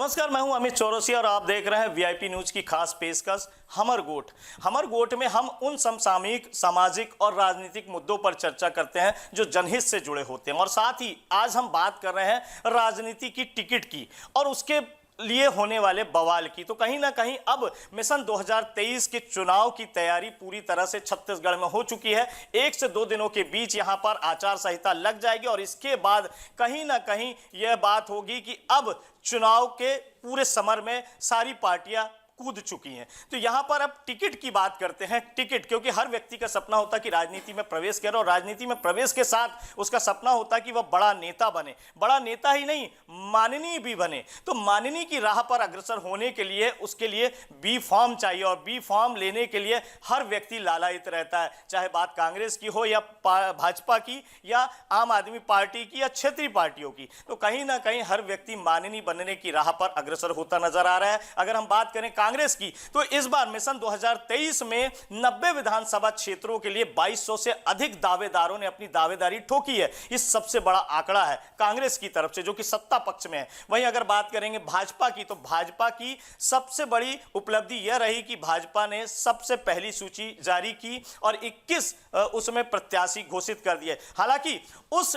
नमस्कार, मैं हूं अमित चौरसिया और आप देख रहे हैं वीआईपी न्यूज की खास पेशकश हमर गोठ। हमर गोठ में हम उन समसामयिक, सामाजिक और राजनीतिक मुद्दों पर चर्चा करते हैं जो जनहित से जुड़े होते हैं। और साथ ही आज हम बात कर रहे हैं राजनीति की टिकट की और उसके लिए होने वाले बवाल की। तो कहीं ना कहीं अब मिशन 2023 के चुनाव की तैयारी पूरी तरह से छत्तीसगढ़ में हो चुकी है। 1 से 2 दिनों के बीच यहां पर आचार संहिता लग जाएगी और इसके बाद कहीं ना कहीं यह बात होगी कि अब चुनाव के पूरे समर में सारी पार्टियां कूद चुकी हैं। तो यहां पर अब टिकट की बात करते हैं। टिकट, क्योंकि हर व्यक्ति का सपना होता है कि राजनीति में प्रवेश करे और राजनीति में प्रवेश के साथ उसका सपना होता है कि वह बड़ा नेता बने। बड़ा नेता ही नहीं, माननीय भी बने। तो माननीय की राह पर अग्रसर होने के लिए उसके लिए बी फॉर्म चाहिए और बी फॉर्म लेने के लिए हर व्यक्ति लालायित रहता है, चाहे बात कांग्रेस की हो या भाजपा की या आम आदमी पार्टी की या क्षेत्रीय पार्टियों की। तो कहीं ना कहीं हर व्यक्ति माननीय बनने की राह पर अग्रसर होता नजर आ रहा है। अगर हम बात करें कांग्रेस की, तो इस बार मिशन 2023 में 90 विधानसभा क्षेत्रों के लिए 2200 से अधिक दावेदारों ने अपनी दावेदारी ठोकी है। इस सबसे बड़ा आंकड़ा है कांग्रेस की तरफ से, जो कि सत्ता पक्ष में है। वहीं अगर बात करेंगे भाजपा की, तो भाजपा की सबसे बड़ी उपलब्धि यह रही कि भाजपा ने सबसे पहली सूची जारी की और 21 उसमें प्रत्याशी घोषित कर दिए। हालांकि उस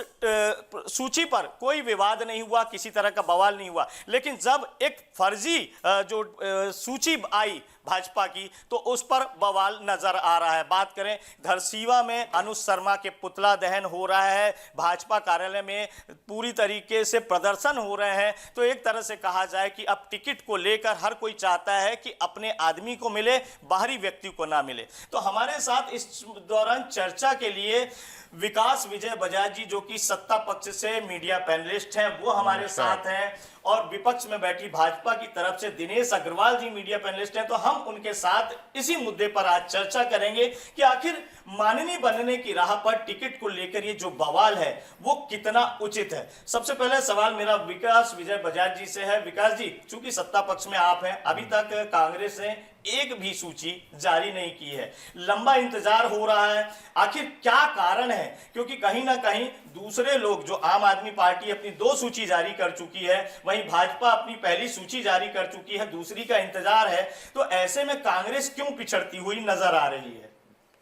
सूची पर कोई विवाद नहीं हुआ, किसी तरह का बवाल नहीं हुआ, लेकिन जब एक फर्जी जो सूची आई भाजपा की, तो उस पर बवाल नजर आ रहा है। बात करें धरसीवा में अनुज शर्मा के पुतला दहन हो रहा है, भाजपा कार्यालय में पूरी तरीके से प्रदर्शन हो रहे हैं। तो एक तरह से कहा जाए कि अब टिकट को लेकर हर कोई चाहता है कि अपने आदमी को मिले, बाहरी व्यक्ति को ना मिले। तो हमारे साथ इस दौरान चर्चा के लिए विकास विजय बजाज जी, जो कि सत्ता पक्ष से मीडिया पैनलिस्ट हैं, वो हमारे साथ हैं, और विपक्ष में बैठी भाजपा की तरफ से दिनेश अग्रवाल जी मीडिया पैनलिस्ट हैं। तो हम उनके साथ इसी मुद्दे पर आज चर्चा करेंगे कि आखिर माननीय बनने की राह पर टिकट को लेकर ये जो बवाल है वो कितना उचित है। सबसे पहले सवाल मेरा विकास विजय बजाज जी से है। विकास जी, चूंकि सत्ता पक्ष में आप हैं, अभी तक कांग्रेस ने एक भी सूची जारी नहीं की है, लंबा इंतजार हो रहा है, आखिर क्या कारण है? क्योंकि कहीं ना कहीं दूसरे लोग, जो आम आदमी पार्टी अपनी 2 सूची जारी कर चुकी है, वहीं भाजपा अपनी पहली सूची जारी कर चुकी है, दूसरी का इंतजार है। तो ऐसे में कांग्रेस क्यों पिछड़ती हुई नजर आ रही है?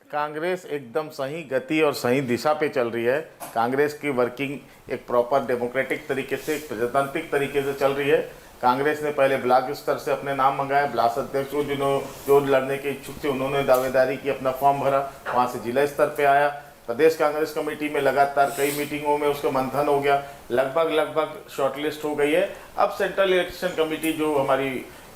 कांग्रेस एकदम सही गति और सही दिशा पे चल रही है। कांग्रेस की वर्किंग एक प्रॉपर डेमोक्रेटिक तरीके से, एक प्रजातांत्रिक तरीके से चल रही है। कांग्रेस ने पहले ब्लॉक स्तर से अपने नाम मंगाए, ब्लॉक अध्यक्ष जो लड़ने के इच्छुक थे उन्होंने दावेदारी की, अपना फॉर्म भरा, वहाँ से जिला स्तर पे आया। प्रदेश कांग्रेस कमेटी में लगातार कई मीटिंगों में उसका मंथन हो गया, लगभग शॉर्टलिस्ट हो गई है। अब सेंट्रल इलेक्शन कमेटी जो हमारी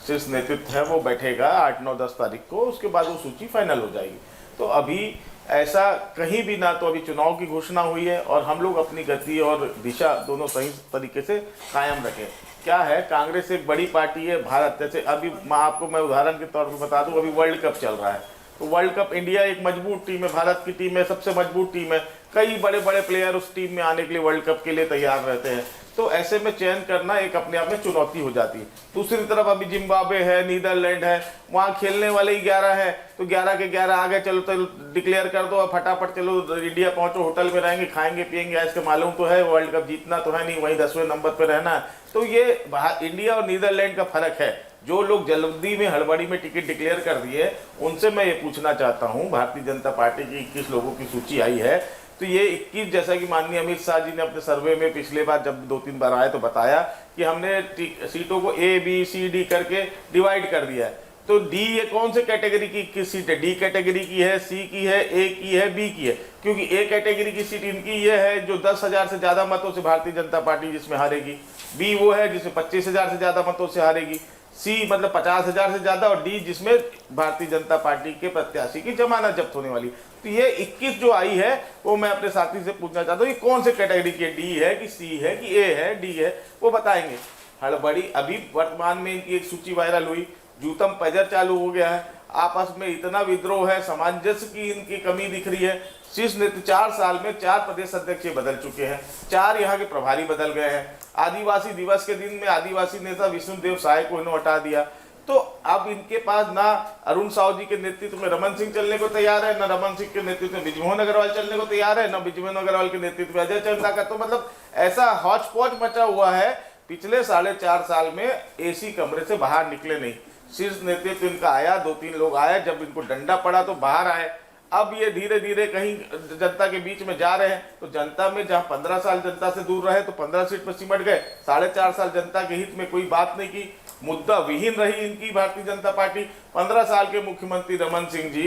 शीर्ष नेतृत्व है वो बैठेगा 8, 9, 10 तारीख को, उसके बाद वो सूची फाइनल हो जाएगी। तो अभी ऐसा कहीं भी ना तो अभी चुनाव की घोषणा हुई है और हम लोग अपनी गति और दिशा दोनों सही तरीके से कायम रखें। क्या है, कांग्रेस एक बड़ी पार्टी है भारत, जैसे अभी मैं उदाहरण के तौर पर बता दूं, अभी वर्ल्ड कप चल रहा है, तो वर्ल्ड कप इंडिया एक मजबूत टीम है, भारत की टीम है, सबसे मजबूत टीम है, कई बड़े बड़े प्लेयर उस टीम में आने के लिए वर्ल्ड कप के लिए तैयार रहते हैं। तो ऐसे में चयन करना एक अपने आप में चुनौती हो जाती है। दूसरी तरफ अभी जिम्बाब्वे है, नीदरलैंड है, वहाँ खेलने वाले ही 11 है, तो 11 के 11 आ गए, चलो तो डिक्लेयर कर दो, फटाफट चलो इंडिया पहुंचो, होटल में रहेंगे, खाएंगे पिएंगे, ऐसे मालूम तो है वर्ल्ड कप जीतना तो है नहीं, वहीं 10वें नंबर पर रहना है। तो ये इंडिया और नीदरलैंड का फर्क है। जो लोग जल्दी में हड़बड़ी में टिकट डिक्लेयर कर दिए, उनसे मैं ये पूछना चाहता हूँ, भारतीय जनता पार्टी की 21 लोगों की सूची आई है, तो ये 21, जैसा कि माननीय अमित शाह जी ने अपने सर्वे में पिछले बार जब 2-3 बार आए तो बताया कि हमने सीटों को A, B, C, D करके डिवाइड कर दिया है। तो डी ये कौन से कैटेगरी की 21 सीट है? डी कैटेगरी की है, सी की है, ए की है, बी की है। क्योंकि ए कैटेगरी की सीट इनकी ये है जो 10,000 से ज्यादा मतों से भारतीय जनता पार्टी जिसमें हारेगी, बी वो है जिसमें 25,000 से ज्यादा मतों से हारेगी, सी मतलब 50,000 से ज्यादा, और डी जिसमें भारतीय जनता पार्टी के प्रत्याशी की जमानत जब्त होने वाली। तो ये 21 जो आई है वो मैं अपने साथी से पूछना चाहता हूँ, ये कौन से कैटेगरी की है? डी है कि सी है कि ए है, डी है, वो बताएंगे। हड़बड़ी अभी वर्तमान में इनकी एक सूची वायरल हुई, जूतम पैजर चालू हो गया है, आपस में इतना विद्रोह है, सामंजस्य की इनकी कमी दिख रही है। शीर्ष नेतृत्व 4 साल में 4 प्रदेश अध्यक्ष बदल चुके हैं, 4 यहाँ के प्रभारी बदल गए हैं। आदिवासी दिवस के दिन में आदिवासी नेता विष्णुदेव साय को इन्होंने हटा दिया। तो अब इनके पास ना अरुण साहू जी के नेतृत्व में रमन सिंह चलने को तैयार है, ना रमन सिंह के नेतृत्व में ब्रिजमोहन अग्रवाल चलने को तैयार है, ना ब्रिजमोहन अग्रवाल के नेतृत्व में अजय चंदा का। तो मतलब ऐसा हौच पौच मचा हुआ है पिछले 4.5 साल में एसी कमरे से बाहर निकले नहीं। शीर्ष नेतृत्व इनका आया, 2-3 लोग आए, जब इनको डंडा पड़ा तो बाहर आए। अब ये धीरे धीरे कहीं जनता के बीच में जा रहे हैं, तो जनता में जहां 15 साल जनता से दूर रहे तो 15 सीट पर सिमट गए। 4.5 साल जनता के हित में कोई बात नहीं की, मुद्दा विहीन रही इनकी भारतीय जनता पार्टी। 15 साल के मुख्यमंत्री रमन सिंह जी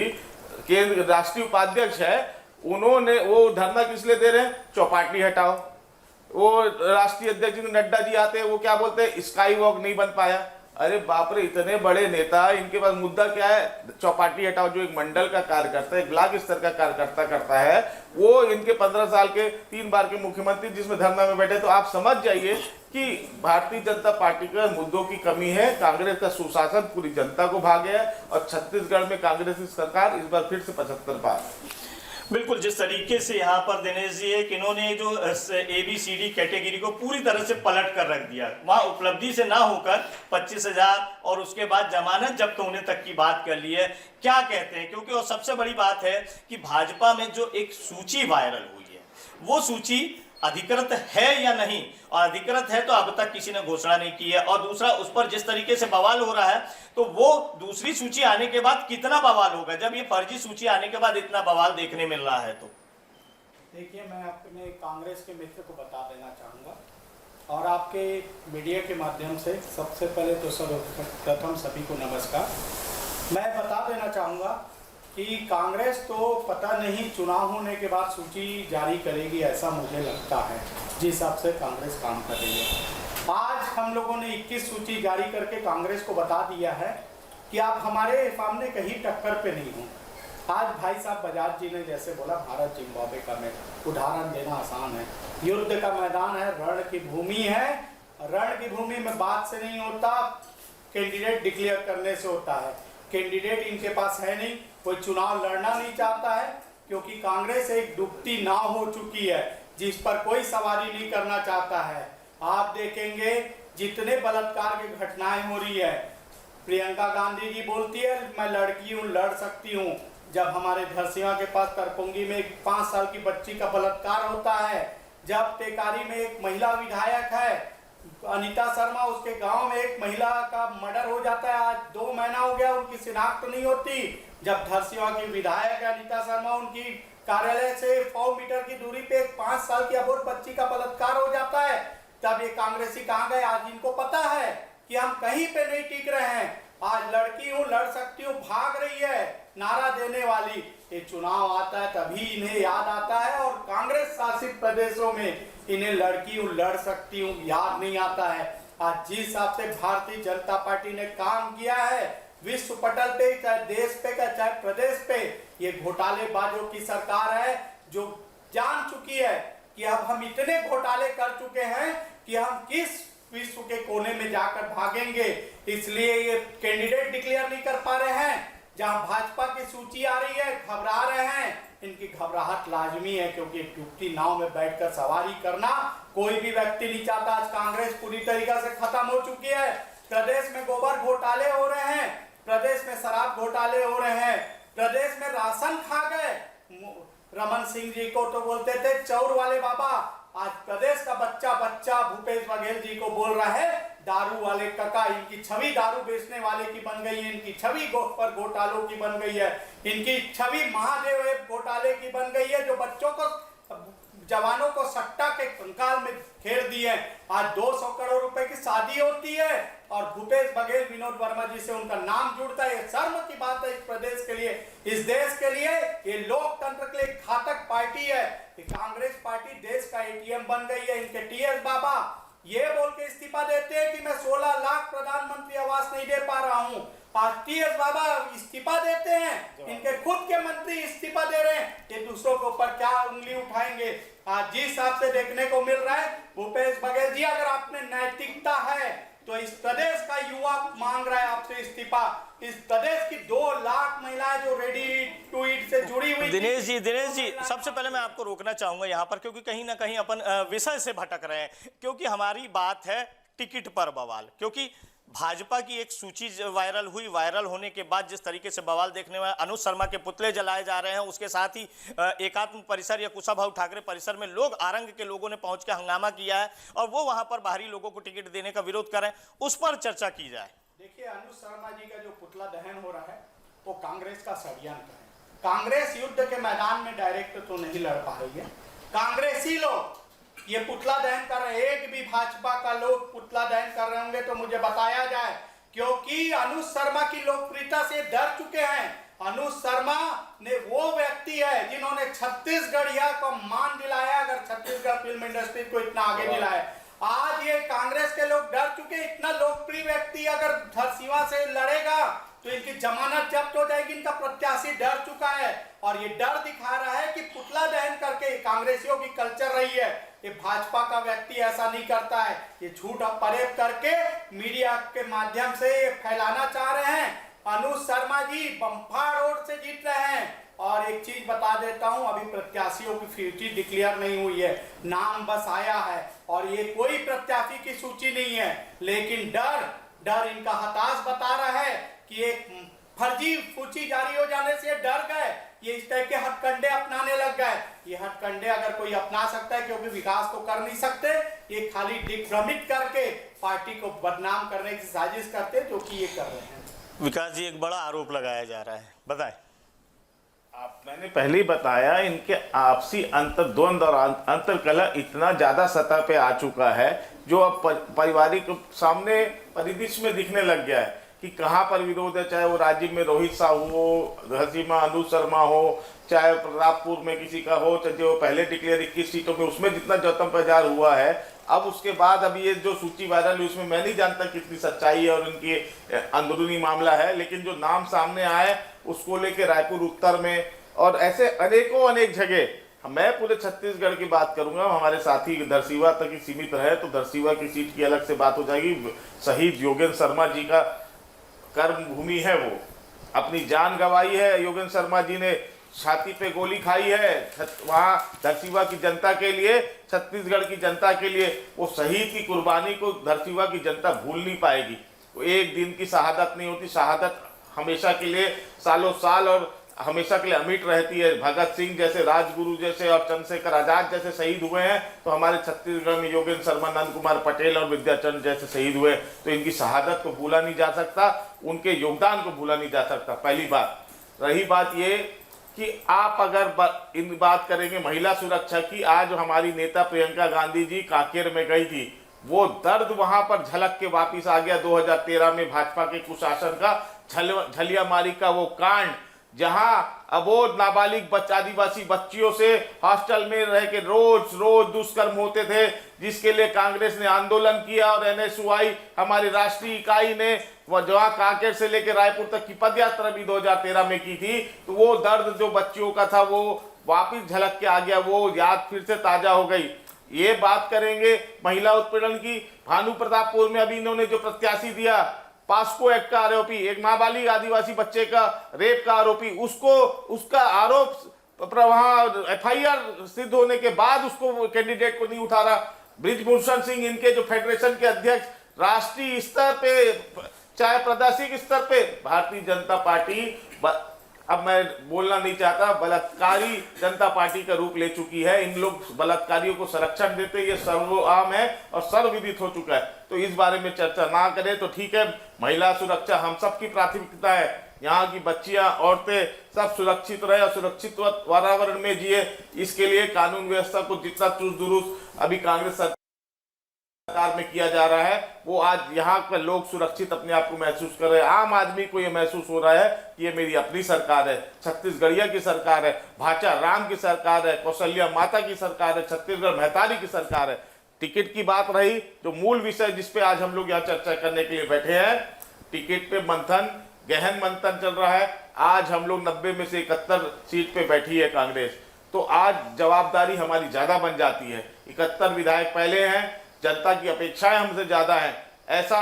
केंद्र राष्ट्रीय उपाध्यक्ष है, उन्होंने वो धरना किस लिए दे रहे हैं? चौपाटी हटाओ। वो राष्ट्रीय अध्यक्ष नड्डा जी आते हैं, वो क्या बोलते हैं? स्काई वॉक नहीं बन पाया। अरे बाप रे, इतने बड़े नेता, इनके पास मुद्दा क्या है? चौपाटी हटाओ। जो एक मंडल का कार्यकर्ता, एक ब्लॉक स्तर का कार्यकर्ता करता है, वो इनके 15 साल के 3 बार के मुख्यमंत्री जिसमें धरना में बैठे। तो आप समझ जाइए कि भारतीय जनता पार्टी के मुद्दों की कमी है। कांग्रेस का सुशासन पूरी जनता को भा गया है और छत्तीसगढ़ में कांग्रेस की सरकार इस बार फिर से 75 पार। बिल्कुल, जिस तरीके से यहाँ पर दिनेश जी है कि इन्होंने जो ABCD कैटेगरी को पूरी तरह से पलट कर रख दिया, वहाँ उपलब्धि से ना होकर 25,000 और उसके बाद जमानत जब्त होने तक की बात कर ली है। क्या कहते हैं? क्योंकि और सबसे बड़ी बात है कि भाजपा में जो एक सूची वायरल हुई है, वो सूची अधिकृत है या नहीं, और अधिकृत है तो अब तक किसी ने घोषणा नहीं की है। और दूसरा, उस पर जिस तरीके से बवाल हो रहा है, तो वो दूसरी सूची आने के बाद कितना बवाल होगा जब ये फर्जी सूची आने के बाद इतना बवाल देखने मिल रहा है। तो देखिए, मैं अपने कांग्रेस के मित्र को बता देना चाहूँगा और आपके मीडिया के माध्यम से सबसे पहले तो सर्वप्रथम सभी को नमस्कार। मैं बता देना चाहूँगा कि कांग्रेस तो पता नहीं चुनाव होने के बाद सूची जारी करेगी, ऐसा मुझे लगता है, जिस हिसाब से कांग्रेस काम कर रही है। आज हम लोगों ने 21 सूची जारी करके कांग्रेस को बता दिया है कि आप हमारे सामने कहीं टक्कर पे नहीं हो। आज भाई साहब बजाज जी ने जैसे बोला, भारत जिम्बाब्वे का मैं उदाहरण देना आसान है। युद्ध का मैदान है, रण की भूमि है। रण की भूमि में बात से नहीं होता, कैंडिडेट डिक्लेयर करने से होता है। कैंडिडेट इनके पास है नहीं, कोई चुनाव लड़ना नहीं चाहता है, क्योंकि कांग्रेस एक डूबती नाव हो चुकी है जिस पर कोई सवारी नहीं करना चाहता है। आप देखेंगे जितने बलात्कार की घटनाएं हो रही है, प्रियंका गांधी जी बोलती है मैं लड़की हूँ, लड़ सकती हूँ। जब हमारे धरसिया के पास तरकुंगी में एक 5 साल की बच्ची का बलात्कार होता है, जब टेकारी में एक महिला विधायक है अनीता शर्मा, उसके गांव में एक महिला का मर्डर हो जाता है, आज 2 महीना हो गया, उनकी शिनाख्त नहीं होती। जब धरसिया की विधायक अनीता शर्मा, उनकी कार्यालय से 100 मीटर की दूरी पे एक 5 साल की अबोध बच्ची का बलात्कार हो जाता है, तब ये कांग्रेसी कहाँ गए? आज इनको पता है कि हम कहीं पे नहीं टिक रहे हैं। आज लड़की हूँ, लड़ सकती हूँ, भाग रही है नारा देने वाली। ये चुनाव आता है तभी इन्हें याद आता है, और कांग्रेस शासित प्रदेशों में इन्हें लड़की हूँ, लड़ सकती हूँ याद नहीं आता है। आज जिस हिसाब से भारतीय जनता पार्टी ने काम किया है विश्व पटल पे, चाहे देश पे चाहे प्रदेश पे, ये घोटालेबाजों की सरकार है जो जान चुकी है कि अब हम इतने घोटाले कर चुके हैं कि हम किस विश्व के कोने में जाकर भागेंगे। इसलिए ये कैंडिडेट डिक्लेयर नहीं कर पा रहे हैं। जहां भाजपा की सूची आ रही है, घबरा रहे हैं। इनकी घबराहट लाजमी है, क्योंकि डूबती नाव में बैठकर सवारी करना कोई भी व्यक्ति नहीं चाहता। आज कांग्रेस पूरी तरीके से खत्म हो चुकी है। प्रदेश में गोबर घोटाले हो रहे हैं, प्रदेश में शराब घोटाले हो रहे हैं, प्रदेश में राशन खा गए। रमन सिंह जी को तो बोलते थे चौर वाले बाबा, आज प्रदेश का बच्चा बच्चा भूपेश बघेल जी को बोल रहा है दारू वाले कका। इनकी छवि दारू बेचने वाले की बन गई है, इनकी छवि पर घोटालों की बन गई है, इनकी छवि महादेव घोटाले की बन गई है, जो बच्चों को जवानों को सट्टा के कंकाल में खेल दिए। आज 200 करोड़ रुपए की शादी होती है और भूपेश बघेल विनोद वर्मा जी से उनका नाम जुड़ता है। ये शर्म की बात है इस प्रदेश के लिए, इस देश के लिए। ये लोकतंत्र के लिए घातक पार्टी है। कांग्रेस पार्टी देश का ATM बन गई है। इनके TS बाबा ये बोल के इस्तीफा देते हैं कि मैं 16 लाख प्रधानमंत्री आवास नहीं दे पा रहा हूँ। आज TS बाबा इस्तीफा देते हैं, इनके खुद के मंत्री इस्तीफा दे रहे हैं। ये दूसरों के ऊपर क्या उंगली उठाएंगे? आज जिस हिसाब से देखने को मिल रहा है, भूपेश बघेल जी अगर आपने नैतिकता है तो इस प्रदेश का युवा मांग रहा है आपसे इस्तीफा। इस प्रदेश की 2 लाख महिलाएं जो रेडी टू ईट से जुड़ी हुई। दिनेश जी सबसे पहले मैं आपको रोकना चाहूंगा यहाँ पर, क्योंकि कहीं ना कहीं अपन विषय से भटक रहे हैं। क्योंकि हमारी बात है टिकट पर बवाल, क्योंकि भाजपा की एक सूची वायरल हुई, वायरल होने के बाद जिस तरीके से बवाल देखने में अनुज शर्मा के पुतले जलाए जा रहे हैं, उसके साथ ही एकात्म परिसर या कुशाभाऊ ठाकरे परिसर में लोग आरंग के लोगों ने पहुंच के हंगामा किया है और वो वहां पर बाहरी लोगों को टिकट देने का विरोध करें, उस पर चर्चा की जाए। देखिए, अनुज शर्मा जी का जो पुतला दहन हो रहा है वो कांग्रेस का षड्यंत्र है। कांग्रेस युद्ध के मैदान में डायरेक्ट तो नहीं लड़ पा रही है। कांग्रेसी लोग ये पुतला दहन कर रहे, एक भी भाजपा का लोग पुतला दहन कर रहे होंगे तो मुझे बताया जाए, क्योंकि अनुज शर्मा की लोकप्रियता से डर चुके हैं। अनुज शर्मा ने वो व्यक्ति है जिन्होंने छत्तीसगढ़िया को मान दिलाया, अगर छत्तीसगढ़ फिल्म इंडस्ट्री को इतना आगे दिलाया। आज ये कांग्रेस के लोग डर चुके, इतना लोकप्रिय व्यक्ति अगर धरसीवा से लड़ेगा तो इनकी जमानत जब्त हो जाएगी। इनका प्रत्याशी डर चुका है और ये डर दिखा रहा है कि पुतला दहन करके कांग्रेसियों की कल्चर रही है। ये भाजपा का व्यक्ति ऐसा नहीं करता है। ये झूठ फरेब करके मीडिया के माध्यम से ये फैलाना चाह रहे हैं। अनुज शर्मा जी बम्फार वोट से जीत रहे हैं। और एक चीज बता देता हूं, अभी प्रत्याशियों की सूची डिक्लेयर नहीं हुई है, नाम बस आया है और ये कोई प्रत्याशी की सूची नहीं है। लेकिन डर इनका हताश बता रहा है कि एक फर्जी सूची जारी हो जाने से डर गए, ये इस टाइप के हथकंडे अपनाने लग गए। ये हथकंडे अगर कोई अपना सकता है, क्योंकि विकास तो कर नहीं सकते, ये खाली दिग्भ्रमित करके पार्टी को बदनाम करने की साजिश करते, जो कि ये कर रहे हैं। विकास जी, एक बड़ा आरोप लगाया जा रहा है, बताएं। मैंने पहले ही बताया, इनके आपसी द्वंद्व और अंतर्कलह इतना ज्यादा सतह पे आ चुका है जो अब पारिवारिक सामने परिदृश्य में दिखने लग गया है कि कहाँ पर विरोध है। चाहे वो राजीव में रोहित साहू हो, हसीमा अनुज शर्मा हो, चाहे प्रतापपुर में किसी का हो, चाहे जो पहले डिक्लेयर 21 सीटों में उसमें जितना जतन प्रचार हुआ है, अब उसके बाद अभी ये जो सूची वायरल हुई उसमें मैं नहीं जानता कितनी सच्चाई है और इनकी अंदरूनी मामला है, लेकिन जो नाम सामने आए उसको लेके रायपुर उत्तर में और ऐसे अनेक जगह, मैं पूरे छत्तीसगढ़ की बात करूंगा, हमारे साथी धरसीवा तक ही सीमित रहे तो धरसीवा की सीट की अलग से बात हो जाएगी। शहीद योगेंद्र शर्मा जी का कर्म भूमि है, वो अपनी जान गंवाई है। योगेंद्र शर्मा जी ने छाती पे गोली खाई है वहाँ धरसीवा की जनता के लिए, छत्तीसगढ़ की जनता के लिए। वो शहीद की कुर्बानी को धरसीवा की जनता भूल नहीं पाएगी। वो एक दिन की शहादत नहीं होती, शहादत हमेशा के लिए, सालों साल और हमेशा के लिए अमिट रहती है। भगत सिंह जैसे, राजगुरु जैसे और चंद्रशेखर आजाद जैसे शहीद हुए हैं, तो हमारे छत्तीसगढ़ में योगेंद्र शर्मा, नंद कुमार पटेल और विद्याचंद्र जैसे शहीद हुए, तो इनकी शहादत को भूला नहीं जा सकता, उनके योगदान को भूला नहीं जा सकता। पहली बात। रही बात ये कि आप अगर इन बात करेंगे महिला सुरक्षा की, आज हमारी नेता प्रियंका गांधी जी कांकेर में गई थी, वो दर्द वहां पर झलक के वापिस आ गया। 2013 में भाजपा के कुशासन का झलियामारी का वो कांड, जहां अबोध नाबालिग आदिवासी बच्चियों से हॉस्टल में रह के रोज दुष्कर्म होते थे, जिसके लिए कांग्रेस ने आंदोलन किया और एनएसयूआई हमारी राष्ट्रीय इकाई ने जहां कांकेर से लेकर रायपुर तक की पदयात्रा भी 2013 में की थी। तो वो दर्द जो बच्चियों का था वो वापिस झलक के आ गया, वो याद फिर से ताजा हो गई। ये बात करेंगे महिला उत्पीड़न की, भानु प्रतापपुर में अभी इन्होंने जो प्रत्याशी दिया, पास्को एक्ट का आरोपी, एक नाबालिग आदिवासी बच्चे का रेप का आरोपी, उसका आरोप वहां एफआईआर सिद्ध होने के बाद उसको कैंडिडेट को नहीं उठा रहा। ब्रिजभूषण सिंह, इनके जो फेडरेशन के अध्यक्ष, राष्ट्रीय स्तर पे चाहे प्रादेशिक स्तर पे भारतीय जनता पार्टी, अब मैं बोलना नहीं चाहता, बलात्कारी जनता पार्टी का रूप ले चुकी है। इन लोग बलात्कारियों को संरक्षण देते, ये सर्वआम है और सर्वविदित हो चुका है। तो इस बारे में चर्चा ना करें तो ठीक है। महिला सुरक्षा हम सबकी प्राथमिकता है, यहाँ की बच्चियां, औरतें सब सुरक्षित रहे और सुरक्षित वातावरण में जिए, इसके लिए कानून व्यवस्था को जितना चुस्त दुरुस्त अभी कांग्रेस सरकार में किया जा रहा है, वो आज यहाँ पर लोग सुरक्षित अपने आप को महसूस कर रहे हैं। आम आदमी को ये महसूस हो रहा है कि ये मेरी अपनी सरकार है, छत्तीसगढ़िया की सरकार है, भाचा राम की सरकार है, कौशल्या माता की सरकार है, छत्तीसगढ़ महतारी की सरकार है। टिकट की बात रही, जो मूल विषय जिसपे आज हम लोग यहाँ चर्चा करने के लिए बैठे हैं, टिकट पे मंथन, गहन मंथन चल रहा है। आज हम लोग 90 में से 71 सीट पे बैठी है कांग्रेस, तो आज जवाबदारी हमारी ज्यादा बन जाती है। 71 विधायक पहले हैं, जनता की अपेक्षाएं हमसे ज्यादा हैं। ऐसा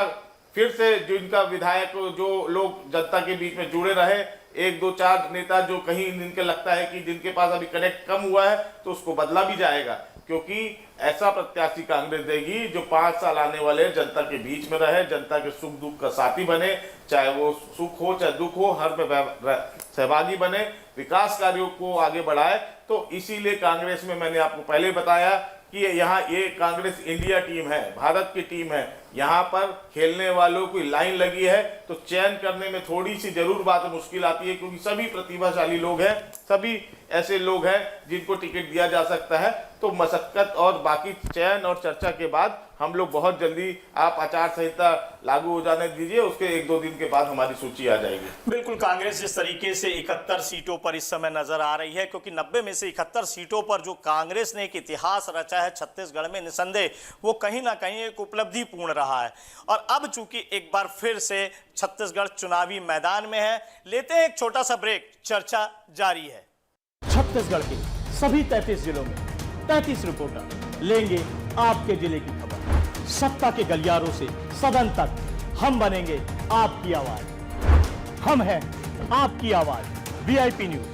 फिर से जो इनका विधायक, जो लोग जनता के बीच में जुड़े रहे, 1 2 4 नेता जो कहीं इनके लगता है कि जिनके पास अभी कनेक्ट कम हुआ है तो उसको बदला भी जाएगा। क्योंकि ऐसा प्रत्याशी कांग्रेस देगी जो 5 साल आने वाले जनता के बीच में रहे, जनता के सुख दुख का साथी बने, चाहे वो सुख हो चाहे दुख हो, हर में सहभागी बने, विकास कार्यों को आगे बढ़ाए। तो इसीलिए कांग्रेस में मैंने आपको पहले बताया कि यहाँ ये कांग्रेस इंडिया टीम है, भारत की टीम है। यहाँ पर खेलने वालों की लाइन लगी है, तो चयन करने में थोड़ी सी जरूर बात मुश्किल आती है, क्योंकि सभी प्रतिभाशाली लोग हैं, सभी ऐसे लोग हैं जिनको टिकट दिया जा सकता है। तो मशक्कत और बाकी चयन और चर्चा के बाद हम लोग बहुत जल्दी, आप आचार संहिता लागू हो जाने दीजिए, उसके 1-2 दिन के बाद हमारी सूची आ जाएगी। बिल्कुल, कांग्रेस जिस तरीके से 71 सीटों पर इस समय नजर आ रही है, क्योंकि 90 में से 71 सीटों पर जो कांग्रेस ने एक इतिहास रचा है छत्तीसगढ़ में, निसंदेह वो कहीं ना कहीं एक उपलब्धि पूर्ण रहा है। और अब चूंकि एक बार फिर से छत्तीसगढ़ चुनावी मैदान में है, लेते हैं एक छोटा सा ब्रेक, चर्चा जारी है। छत्तीसगढ़ के सभी 33 जिलों में 33 रिपोर्टर लेंगे आपके जिले की खबर। सत्ता के गलियारों से सदन तक हम बनेंगे आपकी आवाज। हम हैं आपकी आवाज, वीआईपी न्यूज।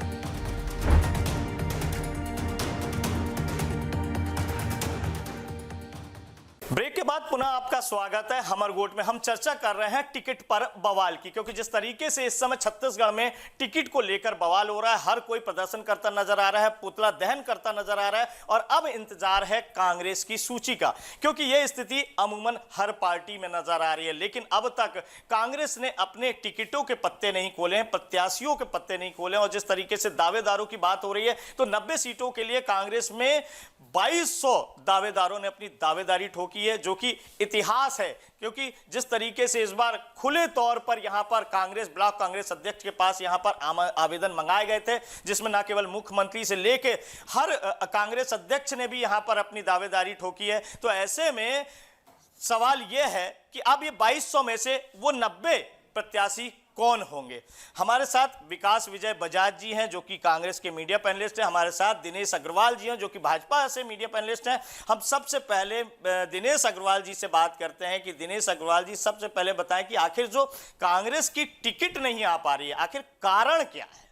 ब्रेक के बाद पुनः आपका स्वागत है। हमर गोट में हम चर्चा कर रहे हैं टिकट पर बवाल की, क्योंकि जिस तरीके से इस समय छत्तीसगढ़ में टिकट को लेकर बवाल हो रहा है, हर कोई प्रदर्शन करता नजर आ रहा है, पुतला दहन करता नजर आ रहा है, और अब इंतजार है कांग्रेस की सूची का, क्योंकि यह स्थिति अमूमन हर पार्टी में नजर आ रही है। लेकिन अब तक कांग्रेस ने अपने टिकटों के पत्ते नहीं खोले हैं, प्रत्याशियों के पत्ते नहीं खोले, और जिस तरीके से दावेदारों की बात हो रही है, तो 90 सीटों के लिए कांग्रेस में 2200 दावेदारों ने अपनी दावेदारी ठोकी है, जो कि इतिहास है। क्योंकि जिस तरीके से इस बार खुले तौर पर यहां पर कांग्रेस ब्लॉक कांग्रेस अध्यक्ष के पास यहां पर आवेदन मंगाए गए थे, जिसमें न केवल मुख्यमंत्री से लेके हर कांग्रेस अध्यक्ष ने भी यहां पर अपनी दावेदारी ठोकी है। तो ऐसे में सवाल यह है कि अब ये 2200 में से वो 90 प्रत्याशी कौन होंगे। हमारे साथ विकास विजय बजाज जी हैं, जो कि कांग्रेस के मीडिया पैनलिस्ट हैं। हमारे साथ दिनेश अग्रवाल जी हैं, जो कि भाजपा से मीडिया पैनलिस्ट हैं। हम सबसे पहले दिनेश अग्रवाल जी से बात करते हैं कि दिनेश अग्रवाल जी, सबसे पहले बताएं कि आखिर जो कांग्रेस की टिकट नहीं आ पा रही है, आखिर कारण क्या है?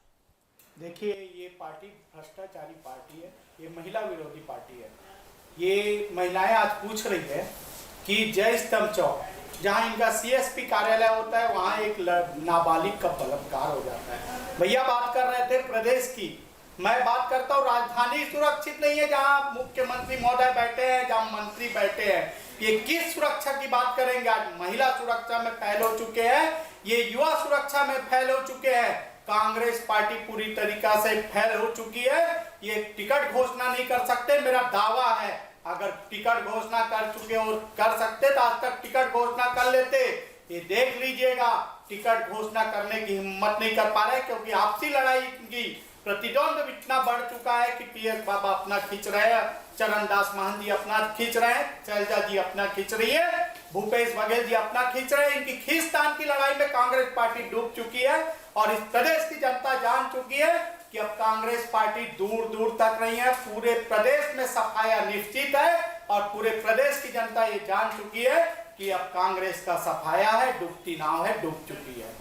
देखिए, ये पार्टी भ्रष्टाचारी पार्टी है, ये महिला विरोधी पार्टी है। ये महिलाएं आज पूछ रही है कि जय स्तंभ चौक, जहां इनका सीएसपी कार्यालय होता है, वहां एक नाबालिग का बलात्कार हो जाता है। भैया बात कर रहे थे प्रदेश की, मैं बात करता हूँ राजधानी सुरक्षित नहीं है, जहां मुख्यमंत्री महोदय बैठे हैं, जहां मंत्री बैठे हैं। ये किस सुरक्षा की बात करेंगे? आज महिला सुरक्षा में फैल हो चुके हैं, ये युवा सुरक्षा में फैल हो चुके हैं। कांग्रेस पार्टी पूरी तरीका से फैल हो चुकी है। ये टिकट घोषणा नहीं कर सकते, मेरा दावा है। अगर टिकट घोषणा कर चुके और कर सकते तो आज तक टिकट घोषणा कर लेते। ये देख लीजिएगा, टिकट घोषणा करने की हिम्मत नहीं कर पा रहे, क्योंकि आपसी लड़ाई की प्रतिद्वंद इतना बढ़ चुका है कि पीएस बाबा अपना खींच रहे हैं, चरणदास महंत जी अपना खींच रहे हैं, शैलजा जी अपना खींच रही है, भूपेश बघेल जी अपना खींच रहे हैं। इनकी खींचतान की लड़ाई में कांग्रेस पार्टी डूब चुकी है, और इस प्रदेश की जनता जान चुकी है कि अब कांग्रेस पार्टी दूर दूर तक नहीं है। पूरे प्रदेश में सफाया निश्चित है, और पूरे प्रदेश की जनता ये जान चुकी है कि अब कांग्रेस का सफाया है, डूबती नाव है, डूब चुकी है।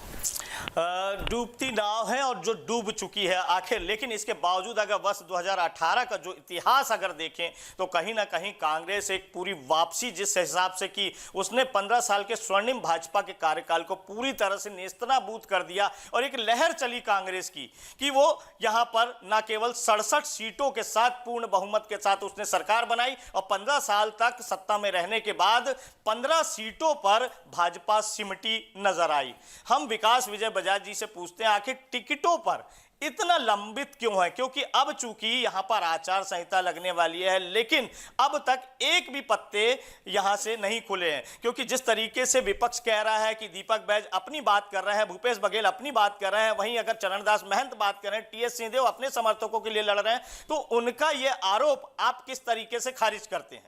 डूबती नाव है और जो डूब चुकी है आखिर। लेकिन इसके बावजूद अगर वर्ष 2018 का जो इतिहास अगर देखें, तो कहीं ना कहीं कांग्रेस एक पूरी वापसी जिस हिसाब से की, उसने 15 साल के स्वर्णिम भाजपा के कार्यकाल को पूरी तरह से नेस्तनाबूद कर दिया, और एक लहर चली कांग्रेस की कि वो यहां पर न केवल 67 सीटों के साथ पूर्ण बहुमत के साथ उसने सरकार बनाई, और 15 साल तक सत्ता में रहने के बाद 15 सीटों पर भाजपा सिमटी नजर आई। हम विकास विजय बजाज जी से पूछते हैं, आखिर टिकटों पर इतना लंबित क्यों है? क्योंकि अब चूंकि यहां पर आचार संहिता लगने वाली है, लेकिन अब तक एक भी पत्ते यहां से नहीं खुले हैं। क्योंकि जिस तरीके से विपक्ष कह रहा है कि दीपक बैज अपनी बात कर रहे हैं, भूपेश बघेल अपनी बात कर रहे हैं, वहीं अगर चरणदास महंत बात कर रहे हैं, टीएस सिंहदेव अपने समर्थकों के लिए लड़ रहे हैं, तो उनका यह आरोप आप किस तरीके से खारिज करते हैं?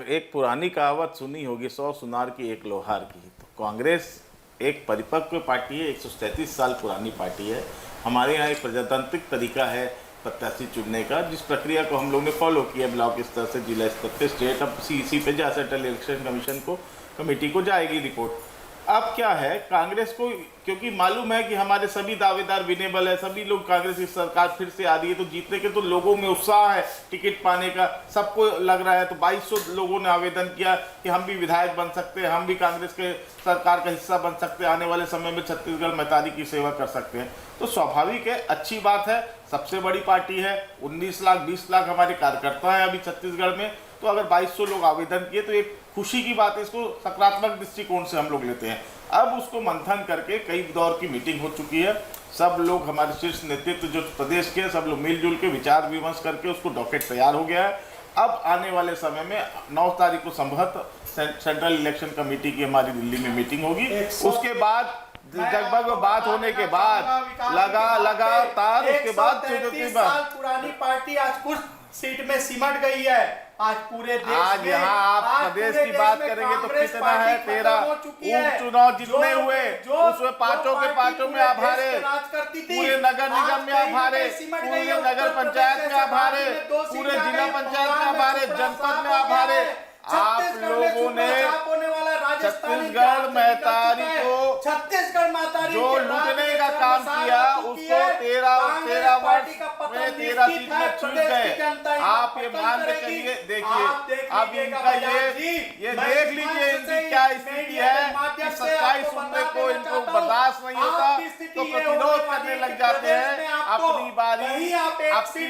एक पुरानी कहावत सुनी होगी, 100 सुनार की एक लोहार की। तो कांग्रेस एक परिपक्व पार्टी है, 133 साल पुरानी पार्टी है। हमारे यहाँ एक प्रजातांत्रिक तरीका है प्रत्याशी चुनने का, जिस प्रक्रिया को हम लोग ने फॉलो किया ब्लॉक स्तर से जिला स्तर पे, स्टेट, अब सीसी पे जा सेंट्रल इलेक्शन कमीशन को, कमेटी को जाएगी रिपोर्ट। अब क्या है, कांग्रेस को क्योंकि मालूम है कि हमारे सभी दावेदार विनेबल है, सभी लोग कांग्रेस की सरकार फिर से आ रही है तो जीतने के, तो लोगों में उत्साह है टिकट पाने का, सबको लग रहा है। तो 2200 लोगों ने आवेदन किया कि हम भी विधायक बन सकते हैं, हम भी कांग्रेस के सरकार का हिस्सा बन सकते हैं, आने वाले समय में छत्तीसगढ़ मैतारी की सेवा कर सकते हैं। तो स्वाभाविक है, अच्छी बात है, सबसे बड़ी पार्टी है, 19 लाख 20 लाख हमारे कार्यकर्ता हैं अभी छत्तीसगढ़ में। तो अगर 2200 लोग आवेदन किए तो एक खुशी की बात है, इसको सकारात्मक दृष्टिकोण से हम लोग लेते हैं। अब उसको मंथन करके कई दौर की मीटिंग हो चुकी है, सब लोग हमारे शीर्ष नेतृत्व जो प्रदेश के सब लोग मिलजुल के विचार विमर्श करके उसको डॉकेट तैयार हो गया है। अब आने वाले समय में 9 तारीख को संभवतः सेंट्रल इलेक्शन कमेटी की हमारी दिल्ली में मीटिंग होगी। उसके बाद लगभग बात होने के बाद लगातार उसके बाद 133 साल पुरानी पार्टी आज कुछ सीट में सिमट गई है। आज पूरे देश आज यहाँ आप प्रदेश की बात करेंगे तो कितना है, 13 उपचुनाव जितने हुए उसमें पांचों के पांचों में आप हारे, पूरे नगर निगम में आप हारे, पूरे नगर पंचायत में आप हारे, पूरे जिला पंचायत में आप हारे, जनपद में आप हारे। आप लोगों ने छत्तीसगढ़ मैतारी को जो लूटने का काम किया उसको 13 वर्ष में 13 सीट में छूट गए। आप ये मान के चलिए, देखिए अब इनका ये देख लीजिए इनकी क्या स्थिति है कि सच्चाई सुनने को इनको बर्दाश्त नहीं होता तो प्रतिरोध करने लग जाते हैं। अपनी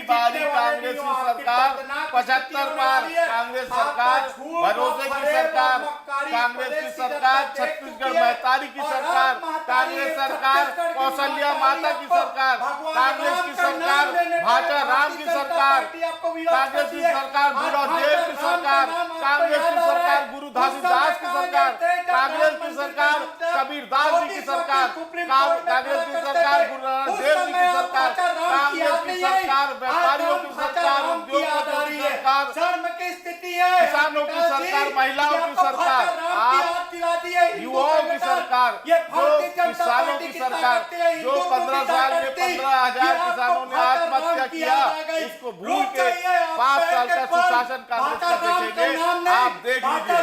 बारी कांग्रेस की सरकार 75 पार, कांग्रेस सरकार भरोसे की सरकार, कांग्रेस की सरकार छत्तीसगढ़ मैतारी की सरकार, कांग्रेस सरकार कौशल्या माता की सरकार, कांग्रेस की सरकार भाचा राम की सरकार, कांग्रेस की सरकार गुरुदेव की सरकार, कांग्रेस की सरकार गुरु घासीदास की सरकार, कांग्रेस की सरकार कबीरदास जी की सरकार, कांग्रेस की सरकार गुरु नानक देव जी की सरकार, कांग्रेस की सरकार व्यापारियों की सरकार, उद्योगपतियों की सरकार, किसानों की सरकार, महिलाओं की सरकार, आप युवाओं की सरकार, जो किसानों की सरकार, जो 15 साल में 15,000 किसानों ने आत्महत्या किया, उसको भूल के 5 साल का सुशासन कांग्रेस का देखेंगे। आप देख लीजिए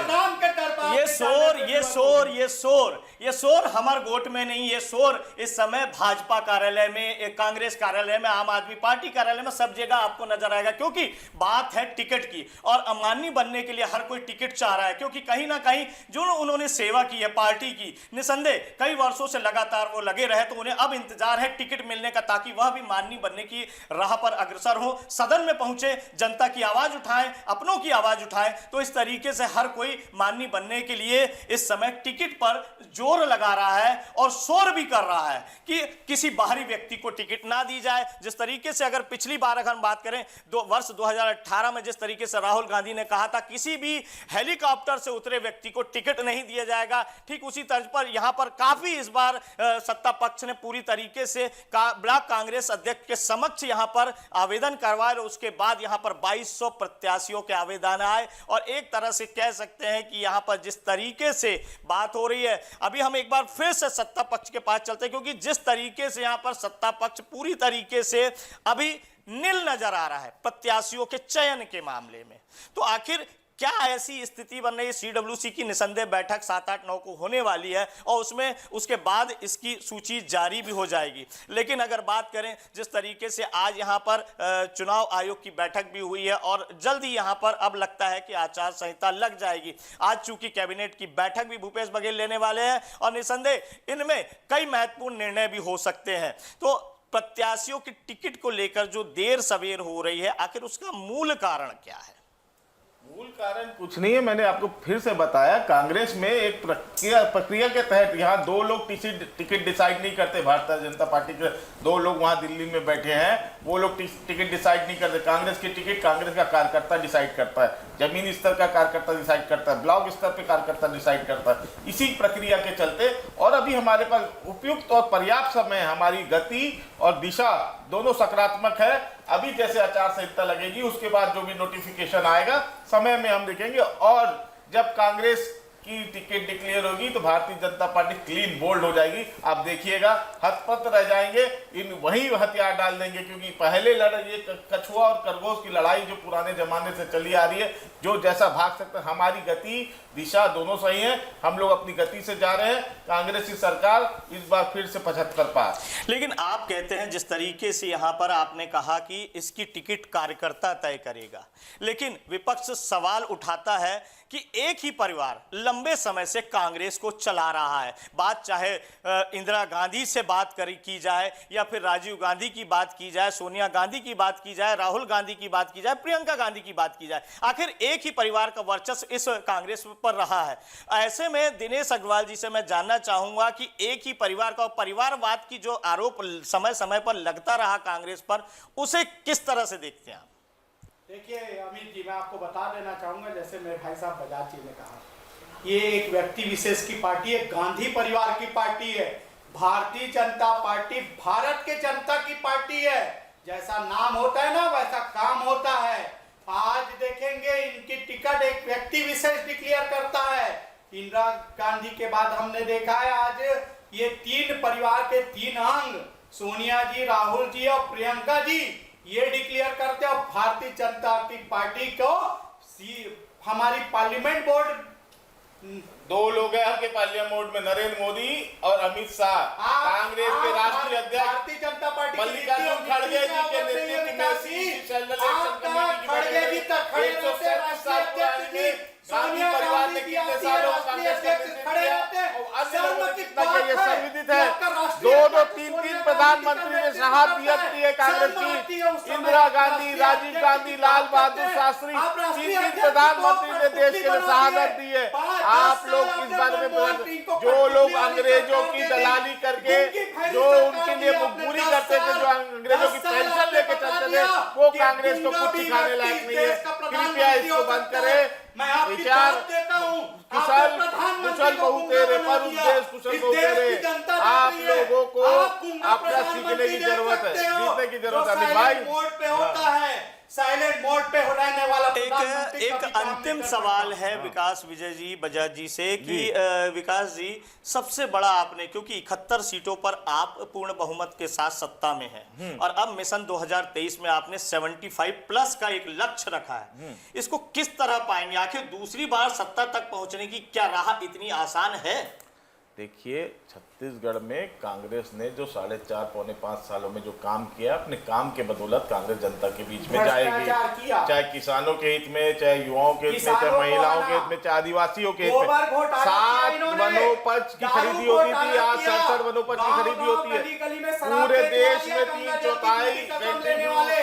ये शोर हमर गोट में नहीं, ये शोर इस समय भाजपा कार्यालय में, कांग्रेस कार्यालय में, आम आदमी पार्टी कार्यालय में, सब जगह आपको नजर आएगा। क्योंकि बात है टिकट की और अमानी बनने के लिए हर कोई टिकट चाह रहा है, क्योंकि कहीं ना कहीं जो उन्होंने सेवा की है पार्टी की, निसंदेह कई वर्षों से लगातार वो लगे रहे, तो उन्हें अब इंतजार है टिकट मिलने का, ताकि वह भी माननीय बनने की राह पर अग्रसर हो, सदन में पहुंचे, जनता की आवाज उठाएं, अपनों की आवाज उठाएं। तो इस तरीके से हर कोई माननीय बनने के लिए इस समय टिकट पर जोर लगा रहा है और शोर भी कर रहा है कि किसी बाहरी व्यक्ति को टिकट ना दी जाए। जिस तरीके से अगर पिछली बार अगर हम बात करें वर्ष 2018 में जिस तरीके से राहुल गांधी ने कहा था किसी भी हेलीकॉप्टर से उतरे व्यक्ति को टिकट नहीं दिया जाएगा, ठीक उसी तर्ज पर यहां पर काफी इस बार सत्ता पक्ष ने पूरी तरीके से ब्लॉक कांग्रेस अध्यक्ष के समक्ष यहां पर आवेदन करवाए और उसके बाद यहां पर 2200 प्रत्याशियों के आवेदन आए। और एक तरह से कह सकते हैं कि यहां पर जिस तरीके से बात हो रही है, अभी हम एक बार फिर से सत्ता पक्ष के पास चलते हैं, क्योंकि जिस तरीके से यहां पर सत्ता पक्ष पूरी तरीके से अभी नील नजर आ रहा है प्रत्याशियों के चयन के मामले में, तो आखिर क्या ऐसी स्थिति बन रही है। सीडब्ल्यूसी की निसंदेह बैठक 7, 8, 9 को होने वाली है और उसमें उसके बाद इसकी सूची जारी भी हो जाएगी। लेकिन अगर बात करें जिस तरीके से आज यहां पर चुनाव आयोग की बैठक भी हुई है और जल्दी यहां पर अब लगता है कि आचार संहिता लग जाएगी। आज चूंकि कैबिनेट की बैठक भी भूपेश बघेल लेने वाले हैं और निसंदेह इनमें कई महत्वपूर्ण निर्णय भी हो सकते हैं। तो प्रत्याशियों की टिकट को लेकर जो देर सवेर हो रही है, आखिर उसका मूल कारण क्या है? मूल कारण कुछ नहीं है, मैंने आपको फिर से बताया, कांग्रेस में एक प्रक्रिया के तहत यहाँ 2 लोग टिकट डिसाइड नहीं करते। भारतीय जनता पार्टी के 2 लोग वहाँ दिल्ली में बैठे हैं, वो लोग टिकट डिसाइड नहीं करते। कांग्रेस की टिकट कांग्रेस का कार्यकर्ता डिसाइड करता है, जमीनी स्तर का कार्यकर्ता डिसाइड करता है, ब्लॉक स्तर पे कार्यकर्ता डिसाइड करता है। इसी प्रक्रिया के चलते और अभी हमारे पास उपयुक्त और पर्याप्त समय, हमारी गति और दिशा दोनों सकारात्मक है। अभी जैसे आचार संहिता लगेगी उसके बाद जो भी नोटिफिकेशन आएगा समय में हम देखेंगे, और जब कांग्रेस की टिकट डिक्लेयर होगी तो Bharatiya Janata party clean bowled हो जाएगी। आप देखिएगा हतपत रह जाएंगे, इन वही हथियार डाल देंगे, क्योंकि पहले ये कछुआ और खरगोश की लड़ाई जो पुराने जमाने से चली आ रही है, जो जैसा भाग सकता है, हमारी गति दिशा दोनों सही है। हम लोग अपनी गति से जा रहे हैं। कांग्रेस की सरकार इस बार फिर से 75 पार। लेकिन आप कहते हैं जिस तरीके से यहाँ पर आपने कहा कि इसकी टिकट कार्यकर्ता तय करेगा, लेकिन विपक्ष सवाल उठाता है कि एक ही परिवार लंबे समय से कांग्रेस को चला रहा है। बात चाहे इंदिरा गांधी से बात की जाए या फिर राजीव गांधी की बात की जाए, सोनिया गांधी की बात की जाए, राहुल गांधी की बात की जाए, प्रियंका गांधी की बात की जाए, आखिर एक ही परिवार का वर्चस्व इस कांग्रेस पर रहा है। ऐसे में दिनेश अग्रवाल जी से मैं जानना चाहूंगा कि एक ही परिवार का परिवारवाद की जो आरोप समय समय पर लगता रहा कांग्रेस पर, उसे किस तरह से देखते हैं आप? देखिए अमित जी, मैं आपको बता देना चाहूंगा, जैसे मेरे भाई साहब बजाज जी ने कहा, ये एक व्यक्ति विशेष की पार्टी है, गांधी परिवार की पार्टी है। भारतीय जनता पार्टी भारत के जनता की पार्टी है। जैसा नाम होता है ना, वैसा काम होता है। आज देखेंगे इनकी टिकट एक व्यक्ति विशेष डिक्लेयर करता है। इंदिरा गांधी के बाद हमने देखा है आज ये तीन परिवार के तीन अंग, सोनिया जी, राहुल जी और प्रियंका जी, ये डिक्लेयर करते हैं। भारतीय जनता की पार्टी को हमारी पार्लियामेंट बोर्ड दो लोग हैं आपके पार्लियामेंट बोर्ड में, नरेंद्र मोदी और अमित शाह। कांग्रेस के राष्ट्रीय अध्यक्ष भारतीय जनता पार्टी मल्लिकार्जुन खड़गे जी के नेतृत्व में खड़गे जी तक खड़े रहते हैं, राष्ट्रीय अध्यक्ष जी सोनिया परिवार ने गांधी कितने जी सालों राष्ट्रीय अध्यक्ष खड़े रहते हैं। अन्य लोगों ने कितना ये सर्वविदित है। दो तीन प्रधानमंत्री ने शहादत दी है कांग्रेस की। इंदिरा गांधी, राजीव गांधी, लाल बहादुर शास्त्री, तीन प्रधानमंत्री ने देश के लिए शहादत दी है। आप लोग इस बारे में, जो लोग अंग्रेजों की दलाली करके जो उनके लिए मजबूरी करते थे, जो अंग्रेजों की पेंशन लेके चलते थे, वो कांग्रेस को कुछ सिखाने लायक नहीं है। कृपया इसको बंद करें। मैं आपकी विचार बात देता हूं, कुशल बहु तेरे पर उपदेश कुशल बहु तेरे। आप लोगों को अपना सीखने की जरूरत है, सीखने की जरूरत है। भाई मोड पे होता है, साइलेंट मोड पे रहने वाला एक अंतिम सवाल है विकास विजय जी बजाज जी से कि विकास जी, सबसे बड़ा आपने, क्योंकि 71 सीटों पर आप पूर्ण बहुमत के साथ सत्ता में हैं और अब मिशन 2023 में आपने 75+ का एक लक्ष्य रखा है, इसको किस तरह पाएंगे? आखिर दूसरी बार सत्ता तक पहुंचने की क्या राह इतनी आसान है? देखिए, छत्तीसगढ़ में कांग्रेस ने जो 4.5 पौने 5 सालों में जो काम किया, अपने काम के बदौलत कांग्रेस जनता के बीच में जाएगी। चाहे किसानों के हित में, चाहे युवाओं के हित में, चाहे महिलाओं के हित में, चाहे आदिवासियों के हित में। 7 वनोपज की खरीदी होती थी, आज 67 वनोपज की खरीदी होती है। पूरे देश में 3/4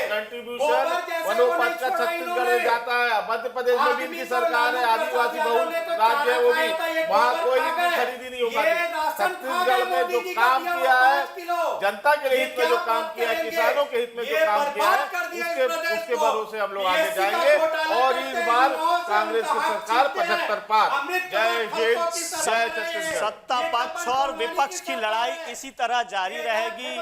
कंट्रीब्यूशन वनोपज का छत्तीसगढ़ में जाता है। मध्य प्रदेश में भी इनकी सरकार है, आदिवासी बहुल राज्य है वो भी, वहाँ कोई खरीदी नहीं होगा। छत्तीसगढ़ में जो काम किया है, जनता के हित में जो काम किया है, किसानों के हित में जो काम किया है, उसके भरोसे हम लोग आगे जाएंगे और इस बार कांग्रेस की सरकार 75 पार। जय हिंद, जय छत्तीसगढ़। सत्ता पक्ष और विपक्ष की लड़ाई इसी तरह जारी रहेगी।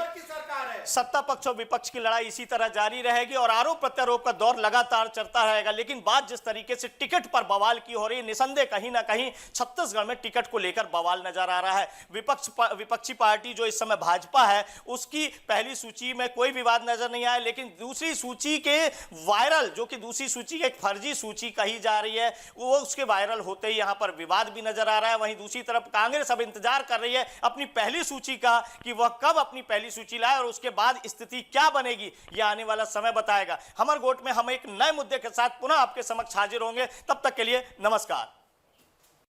सत्ता पक्ष और विपक्ष की लड़ाई इसी तरह जारी रहेगी और आरोप प्रत्यारोप का दौर लगातार चलता रहेगा। लेकिन बात जिस तरीके से टिकट पर बवाल की हो रही है, निसंदेह कहीं ना कहीं छत्तीसगढ़ में टिकट को लेकर बवाल नजर आ रहा है। विपक्षी पार्टी जो इस समय भाजपा है, उसकी पहली सूची में कोई विवाद नजर नहीं आया, लेकिन दूसरी सूची के वायरल, जो कि दूसरी सूची एक फर्जी सूची कही जा रही है, वो उसके वायरल होते ही यहां पर विवाद भी नजर आ रहा है। वहीं दूसरी तरफ कांग्रेस अब इंतजार कर रही है अपनी पहली सूची का कि वह कब अपनी पहली सूची लाए और उसके बाद स्थिति क्या बनेगी, यह आने वाला समय बताएगा। हमर गोट में हम एक नए मुद्दे के साथ पुनः आपके समक्ष हाजिर होंगे। तब तक के लिए नमस्कार।